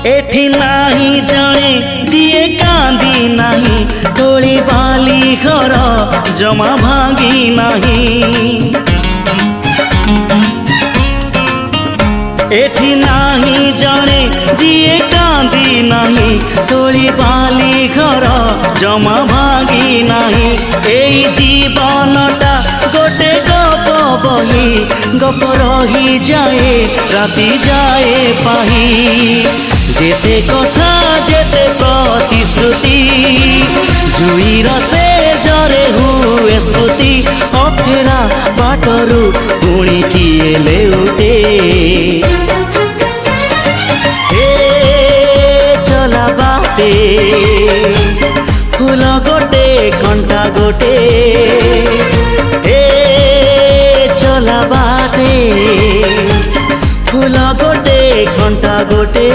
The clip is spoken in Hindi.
एठी नाही जाने जिए कांदी नहीं तोली बाली घर जमा भांगी नहीं। एठी नाही जाने जिए कांदी नहीं तोली बाली घर जमा भांगी नहीं। एई जीवनटा गोटे गप बही गप रही जाए राति जाए पाही। जेते कथा जेते प्रतिश्रुति जुईर से जरे हुए स्मृति अफेरा बाटरू पुणी किए लेउटे। चला बाटे फूल गोटे कंटा गोटे चला बाटे फूल गोटे कंटा गोटे।